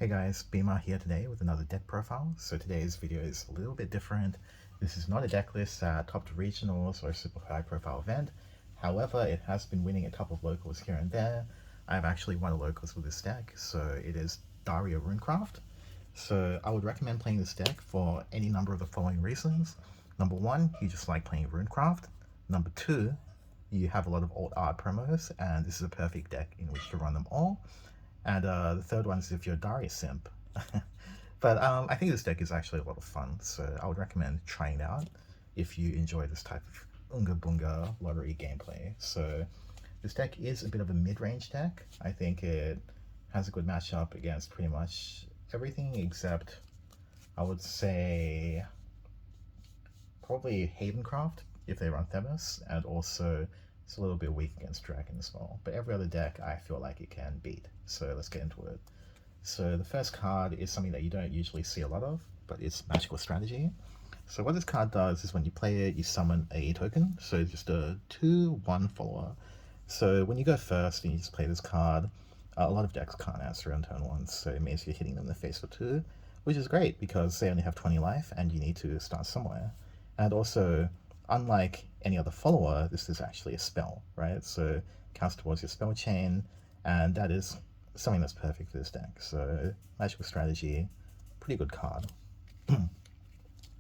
Hey guys, Beamer here today with another deck profile. So today's video is a little bit different. This is not a deck list at top to regionals or super high profile event. However, it has been winning a couple of locals here and there. I've actually won a locals with this deck, so it is Daria Runecraft. So I would recommend playing this deck for any number of the following reasons. Number one, you just like playing Runecraft. Number two, you have a lot of alt art promos, and this is a perfect deck in which to run them all. And the third one is if you're a Daria simp. But I think this deck is actually a lot of fun, so I would recommend trying it out if you enjoy this type of Unga Bunga lottery gameplay. So this deck is a bit of a mid-range deck. I think it has a good matchup against pretty much everything except, I would say, probably Havencraft if they run Themis, and also it's a little bit weak against Dragon as well. But every other deck I feel like it can beat. So let's get into it. So the first card is something that you don't usually see a lot of, but it's Magical Strategy. So what this card does is when you play it, you summon a token. So just a 2/1 follower. So when you go first and you just play this card, a lot of decks can't answer on turn 1, so it means you're hitting them in the face for 2, which is great because they only have 20 life and you need to start somewhere. And also, unlike any other follower, this is actually a spell, right? So counts towards your spell chain, and that is something that's perfect for this deck. So Magical Strategy, pretty good card. The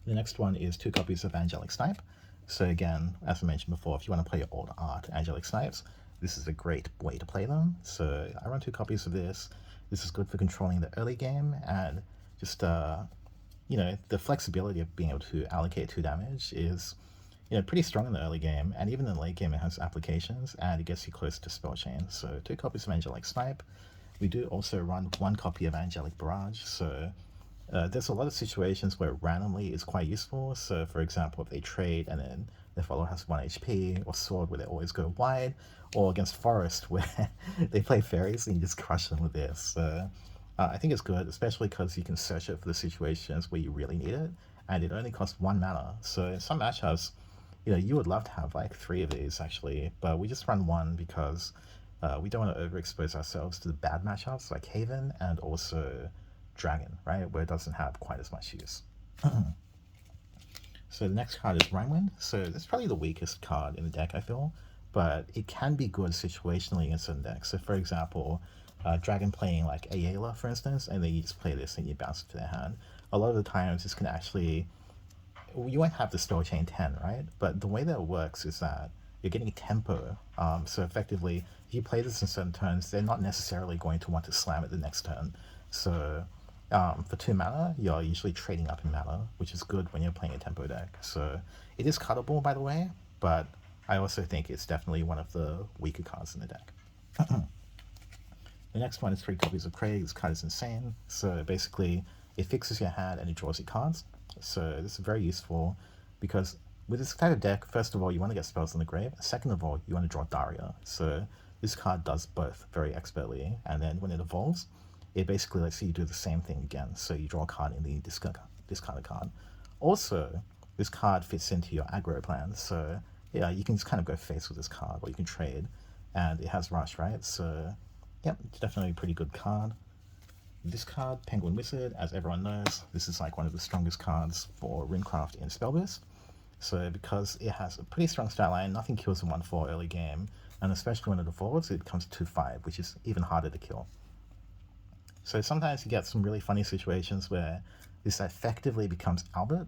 next one is 2 copies of Angelic Snipe. So again, as I mentioned before, if you want to play your old art Angelic Snipes, this is a great way to play them. So I run 2 copies of this. This is good for controlling the early game, and just you know, the flexibility of being able to allocate 2 damage is, you know, pretty strong in the early game, and even in the late game it has applications and it gets you close to spell chain. So 2 copies of Angelic Snipe. We do also run 1 copy of Angelic Barrage, so there's a lot of situations where randomly is quite useful. So for example, if they trade and then their follower has 1 HP, or Sword where they always go wide, or against Forest where they play fairies and you just crush them with this. So I think it's good, especially because you can search it for the situations where you really need it, and it only costs 1 mana. So in some matchups, you know, you would love to have like 3 of these actually, but we just run 1 because we don't want to overexpose ourselves to the bad matchups like Haven and also Dragon, right, where it doesn't have quite as much use. So the next card is Rwind. So that's probably the weakest card in the deck, I feel, but it can be good situationally in certain decks. So for example, Dragon playing like Ayala, for instance, and then you just play this and you bounce it to their hand. A lot of the times this can actually, you won't have the spell chain 10, right? But the way that it works is that you're getting tempo. So effectively, if you play this in certain turns, they're not necessarily going to want to slam it the next turn. So for 2 mana, you're usually trading up in mana, which is good when you're playing a tempo deck. So it is cuttable, by the way, but I also think it's definitely one of the weaker cards in the deck. The next one is 3 copies of Craig. This card is insane. So basically, it fixes your hand and it draws you cards. So this is very useful because with this type of deck, first of all, you want to get spells in the grave. Second of all, you want to draw Daria. So this card does both very expertly. And then when it evolves, it basically lets you do the same thing again. So you draw a card and then you discard a card. Also, this card fits into your aggro plan. So yeah, you can just kind of go face with this card, or you can trade. And it has Rush, right? So yep, it's definitely a pretty good card. This card, Penguin Wizard, as everyone knows, this is like one of the strongest cards for Runecraft in Spellburst. So because it has a pretty strong stat line, nothing kills in 1/4 early game, and especially when it evolves, it becomes 2/5, which is even harder to kill. So sometimes you get some really funny situations where this effectively becomes Albert.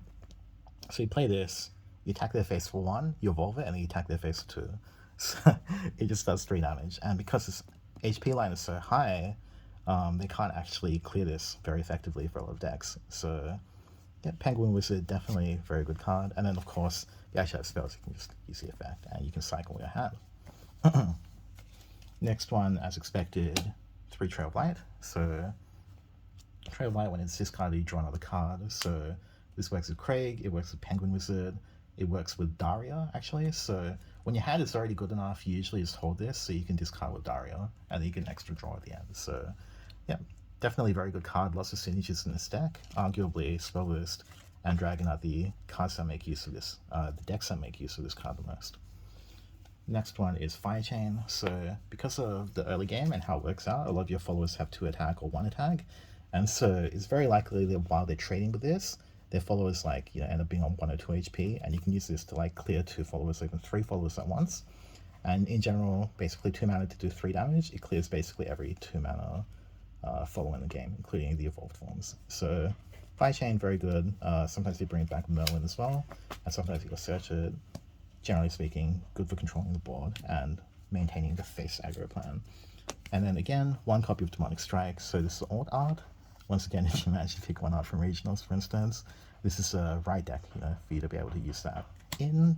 So you play this, you attack their face for 1, you evolve it, and then you attack their face for 2. So it just does 3 damage, and because this HP line is so high, they can't actually clear this very effectively for a lot of decks. So yeah, Penguin Wizard, definitely a very good card. And then of course, you actually have spells, you can just use the effect and you can cycle your hand. Next one, as expected, 3 Trail of Light. So Trail of Light, when it's discarded, you draw another card. So this works with Craig, it works with Penguin Wizard, it works with Daria actually. So when your hand is already good enough, you usually just hold this so you can discard with Daria and then you get an extra draw at the end. So yeah, definitely a very good card, lots of synergies in this deck. Arguably Spellburst and Dragon are the cards that make use of this, the decks that make use of this card the most. Next one is Fire Chain. So because of the early game and how it works out, a lot of your followers have 2 attack or 1 attack, And so it's very likely that while they're trading with this, their followers like, you know, end up being on 1 or 2 HP, and you can use this to like clear 2 followers or even 3 followers at once. And in general, basically 2 mana to do 3 damage. It clears basically every 2 mana follow in the game, including the evolved forms. So Fire Chain, very good. Sometimes you bring back Melon as well, and sometimes you go search it. Generally speaking, good for controlling the board and maintaining the face aggro plan. And then again, 1 copy of Demonic Strike. So this is alt art. Once again, if you manage to pick 1 art from regionals, for instance, this is a right deck, you know, for you to be able to use that in.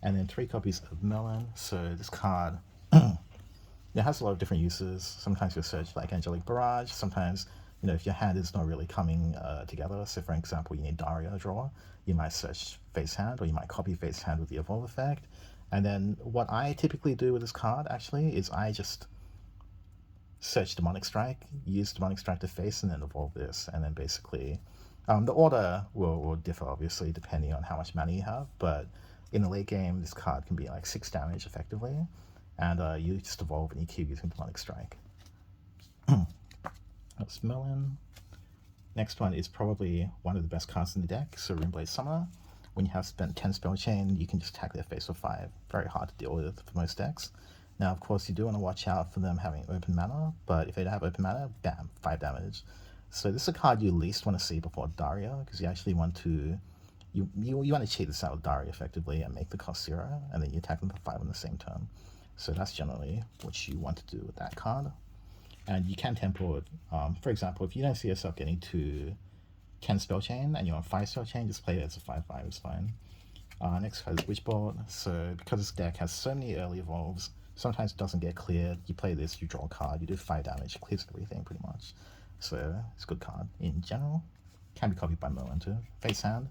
And then 3 copies of Melon. So this card, it has a lot of different uses. Sometimes you'll search like Angelic Barrage. Sometimes, you know, if your hand is not really coming together, so for example, you need Daria draw, you might search face hand, or you might copy face hand with the evolve effect. And then what I typically do with this card actually is I just search Demonic Strike, use Demonic Strike to face, and then evolve this. And then basically, the order will differ obviously depending on how much mana you have, but in the late game, this card can be like 6 damage effectively, and you just evolve and you keep using Demonic Strike. That's Melon. Next one is probably one of the best cards in the deck, so Runeblade Summoner. When you have spent 10 spell chain, you can just attack their face for 5. Very hard to deal with for most decks. Now, of course, you do want to watch out for them having open mana, but if they don't have open mana, bam, 5 damage. So this is a card you least want to see before Daria, because you actually want to you want to cheat this out with Daria effectively and make the cost 0, and then you attack them for 5 on the same turn. So that's generally what you want to do with that card. And you can tempo it. For example, if you don't see yourself getting to 10 spell chain and you're on 5 spell chain, just play it as a 5/5, it's fine. Next card is Witchbolt. So because this deck has so many early evolves, sometimes it doesn't get cleared. You play this, you draw a card, you do 5 damage, clears everything pretty much. So it's a good card in general. Can be copied by Melon too. Face hand.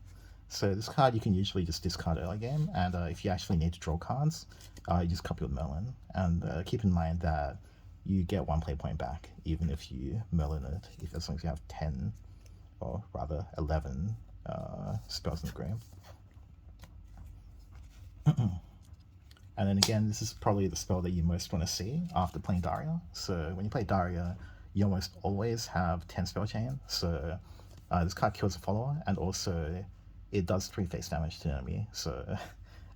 So this card you can usually just discard early game, and if you actually need to draw cards, you just copy with Melon. And keep in mind that you get 1 play point back, even if you Melon it, as long as you have 10, or rather 11 spells in the grave. And then again, this is probably the spell that you most want to see after playing Daria. So when you play Daria, you almost always have 10 spell chain. So this card kills a follower, and also it does 3 face damage to the enemy. So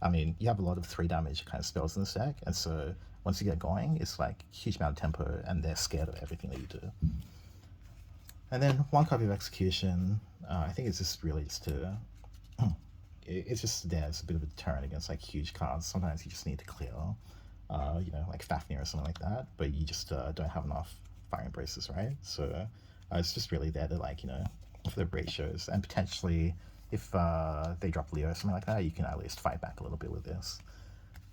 I mean, you have a lot of 3 damage kind of spells in this deck, and so once you get going, it's like a huge amount of tempo, and they're scared of everything that you do. And then 1 copy of Execution. I think it's just really just to it's just there as a bit of a deterrent against like huge cards. Sometimes you just need to clear, you know, like Fafnir or something like that, but you just don't have enough Fire Embraces, right? So it's just really there to, like, you know, for the ratios, and potentially if they drop Leo or something like that, you can at least fight back a little bit with this.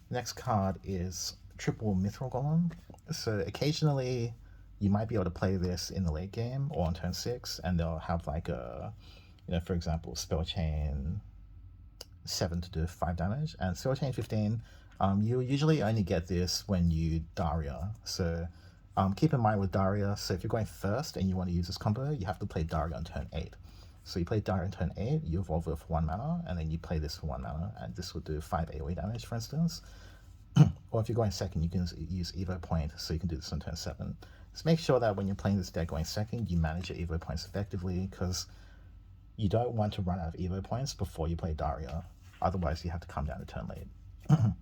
Next card is triple Mithril Golem. So occasionally you might be able to play this in the late game or on turn 6, and they'll have like a, you know, for example, spell chain 7 to do 5 damage, and spell chain 15. You usually only get this when you Daria. So keep in mind with Daria, so if you're going first and you want to use this combo, you have to play Daria on turn 8. So you play Daria on turn 8, you evolve it for 1 mana, and then you play this for 1 mana, and this will do 5 AoE damage, for instance. Or if you're going second, you can use Evo Point, so you can do this on turn 7. Just make sure that when you're playing this deck going second, you manage your Evo Points effectively, because you don't want to run out of Evo Points before you play Daria. Otherwise, you have to come down to turn late. And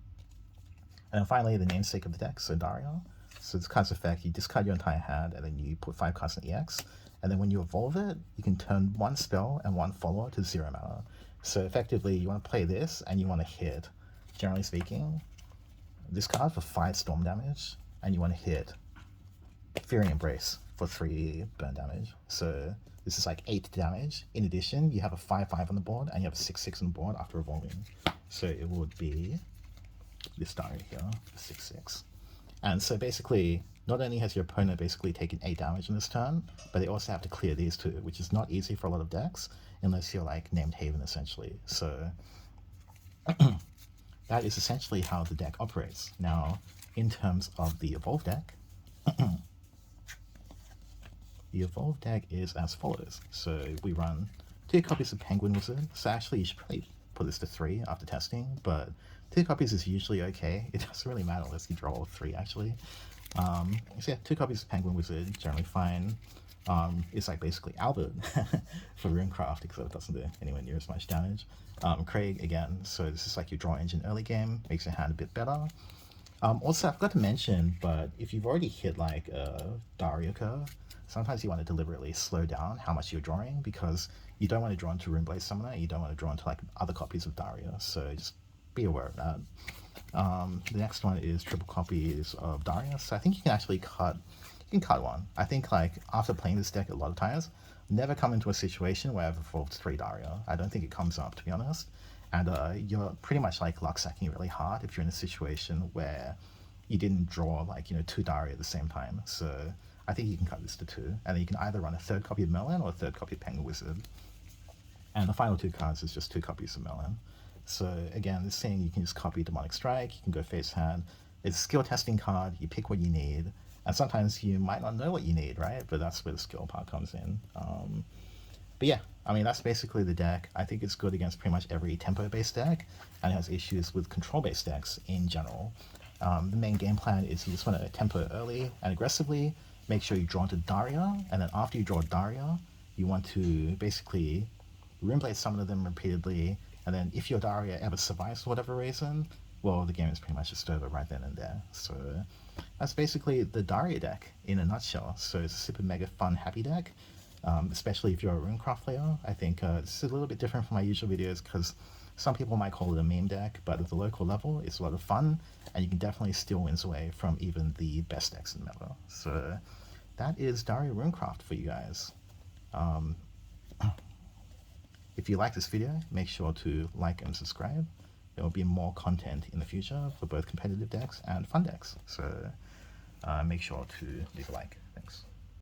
then finally, the namesake of the deck, so Dario. So this card's effect, you discard your entire hand, and then you put 5 cards in EX. And then when you evolve it, you can turn 1 spell and 1 follower to 0 mana. So effectively, you want to play this, and you want to hit, generally speaking, this card for 5 storm damage, and you want to hit Fury Embrace for 3 burn damage. So this is like 8 damage. In addition, you have a 5/5 on the board, and you have a 6/6 on the board after evolving. So it would be this Dario here, 6/6. And so basically, not only has your opponent basically taken 8 damage in this turn, but they also have to clear these 2, which is not easy for a lot of decks, unless you're like named Haven essentially. So that is essentially how the deck operates. Now, in terms of the Evolve deck, the Evolve deck is as follows. So we run 2 copies of Penguin Wizard. So actually you should probably put this to 3 after testing, but 2 copies is usually okay. It doesn't really matter unless you draw all 3 actually. So yeah, 2 copies of Penguin Wizard, generally fine. It's like basically Albert for Runecraft, except it doesn't do anywhere near as much damage. Craig again, so this is like your draw engine early game, makes your hand a bit better. Also, I forgot to mention, but if you've already hit like a Dario curve, sometimes you want to deliberately slow down how much you're drawing because you don't want to draw into Runeblade Summoner, you don't want to draw into like other copies of Dario, so just be aware of that. The next one is triple copies of Daria, so I think you can actually cut, you can cut one. I think like after playing this deck a lot of times, never come into a situation where I've evolved 3 Daria. I don't think it comes up, to be honest. And you're pretty much like luck sacking really hard if you're in a situation where you didn't draw like 2 Daria at the same time. So I think you can cut this to 2, and then you can either run a 3rd copy of Melon or a 3rd copy of Penguin Wizard. And the final 2 cards is just 2 copies of Melon. So again, this thing you can just copy Demonic Strike, you can go face hand. It's a skill testing card, you pick what you need, and sometimes you might not know what you need, right? But that's where the skill part comes in. But yeah, I mean, that's basically the deck. I think it's good against pretty much every tempo-based deck, and it has issues with control-based decks in general. The main game plan is you just want to tempo early and aggressively, make sure you draw into Daria, and then after you draw Daria, you want to basically Runeblade summon them repeatedly, and then if your Daria ever survives for whatever reason, well, the game is pretty much just over right then and there. So that's basically the Daria deck in a nutshell. So it's a super mega fun, happy deck. Especially if you're a Runecraft player. I think this is a little bit different from my usual videos because some people might call it a meme deck, but at the local level, it's a lot of fun, and you can definitely steal wins away from even the best decks in the meta. So that is Dario Runecraft for you guys. If you like this video, make sure to like and subscribe. There will be more content in the future for both competitive decks and fun decks. So make sure to leave a like.